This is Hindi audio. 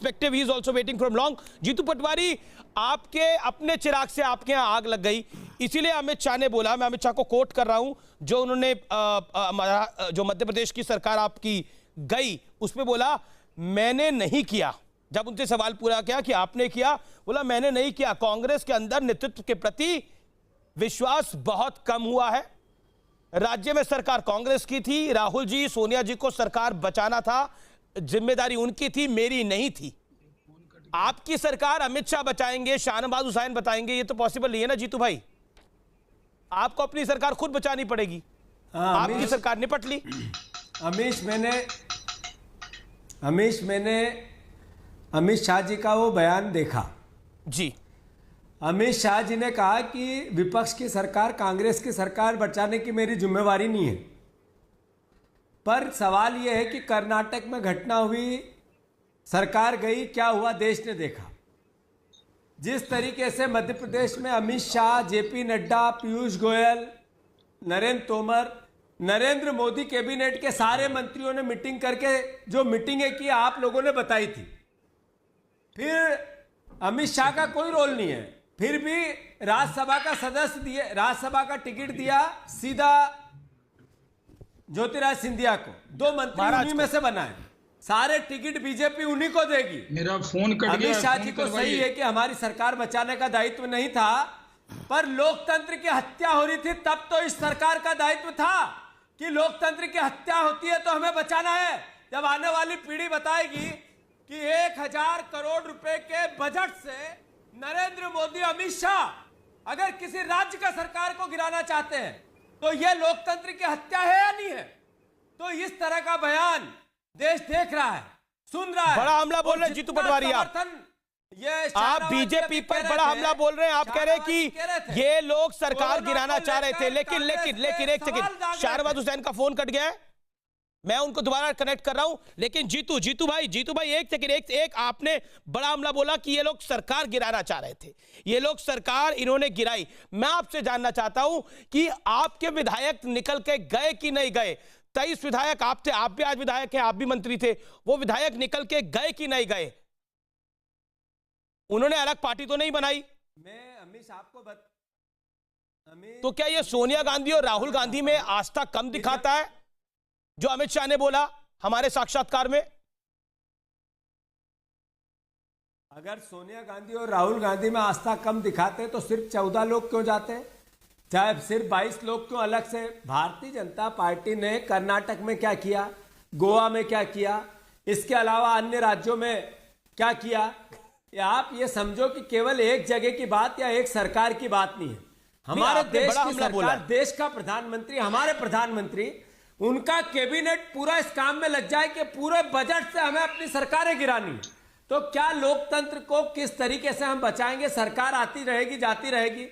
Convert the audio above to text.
perspective. He is also waiting from long. Jitu Patwari, आपके अपने चिराग से आपके यहाँ आग लग गई, इसीलिए अमित शाह ने बोला, मैं अमित शाह को कोट कर रहा हूं, जो उन्होंने जो मध्य प्रदेश की सरकार आपकी गई उस पर बोला मैंने नहीं किया। जब उनसे सवाल पूरा किया कि आपने किया, बोला मैंने नहीं किया। कांग्रेस के अंदर नेतृत्व के प्रति विश्वास बहुत कम हुआ है। राज्य में सरकार कांग्रेस की थी, राहुल जी सोनिया जी को सरकार बचाना था, जिम्मेदारी उनकी थी, मेरी नहीं थी। आपकी सरकार अमित शाह बचाएंगे, शाहनवाज हुसैन बताएंगे, ये तो पॉसिबल नहीं है ना जीतू भाई। आपको अपनी सरकार खुद बचानी पड़ेगी। आपकी सरकार निपट ली। मैंने अमित शाह जी का वो बयान देखा जी। अमित शाह जी ने कहा कि विपक्ष की सरकार, कांग्रेस की सरकार बचाने की मेरी जिम्मेवारी नहीं है। पर सवाल यह है कि कर्नाटक में घटना हुई, सरकार गई, क्या हुआ देश ने देखा। जिस तरीके से मध्य प्रदेश में अमित शाह, जेपी नड्डा, पीयूष गोयल, नरेंद्र तोमर, नरेंद्र मोदी कैबिनेट के सारे मंत्रियों ने मीटिंग करके जो मीटिंगें की आप लोगों ने बताई थी, फिर अमित शाह का कोई रोल नहीं है, फिर भी राज्यसभा का सदस्य दिए, राज्यसभा का टिकट दिया सीधा ज्योतिरादित्य सिंधिया को। 2 मंत्री उन्हीं में से बनाए, सारे टिकट बीजेपी उन्हीं को देगी। मेरा फोन कट गया। अमित शाह जी को सही है कि हमारी सरकार बचाने का दायित्व नहीं था, पर लोकतंत्र की हत्या हो रही थी, तब तो इस सरकार का दायित्व था कि लोकतंत्र की हत्या होती है तो हमें बचाना है। जब आने वाली पीढ़ी बताएगी कि 1000 करोड़ रुपए के बजट से नरेंद्र मोदी, अमित शाह अगर किसी राज्य का सरकार को गिराना चाहते हैं तो यह लोकतंत्र की हत्या है या नहीं है? तो इस तरह का बयान देश देख रहा है, सुन रहा है। बड़ा हमला बोल रहे हैं जीतू पटवारी। आप बीजेपी पर बड़ा हमला बोल रहे हैं। आप कह रहे हैं कि ये लोग सरकार गिराना चाह रहे थे, लेकिन एक सेकंड, शाहनवाज हुसैन का फोन कट गया है, मैं उनको दोबारा कनेक्ट कर रहा हूं। लेकिन जीतू भाई एक सेकंड, एक आपने बड़ा हमला बोला कि ये लोग सरकार गिराना चाह रहे थे, ये लोग सरकार इन्होंने गिराई। मैं आपसे जानना चाहता हूं कि आपके विधायक निकल के गए कि नहीं गए? 23 विधायक आप थे, आप भी आज विधायक हैं, आप भी मंत्री थे, वो विधायक निकल के गए कि नहीं गए? उन्होंने अलग पार्टी तो नहीं बनाई। मैं अमित आपको तो क्या ये सोनिया गांधी और राहुल गांधी में आस्था कम दिखाता है, जो अमित शाह ने बोला हमारे साक्षात्कार में? अगर सोनिया गांधी और राहुल गांधी में आस्था कम दिखाते तो सिर्फ 14 लोग क्यों जाते, चाहे सिर्फ 22 लोग क्यों अलग से? भारतीय जनता पार्टी ने कर्नाटक में क्या किया, गोवा में क्या किया, इसके अलावा अन्य राज्यों में क्या किया? या आप ये समझो कि केवल एक जगह की बात या एक सरकार की बात नहीं है। हमारे देश की सरकार, देश का प्रधानमंत्री, हमारे प्रधानमंत्री, उनका कैबिनेट पूरा इस काम में लग जाए कि पूरे बजट से हमें अपनी सरकारें गिरानी है। तो क्या लोकतंत्र को किस तरीके से हम बचाएंगे? सरकार आती रहेगी, जाती रहेगी।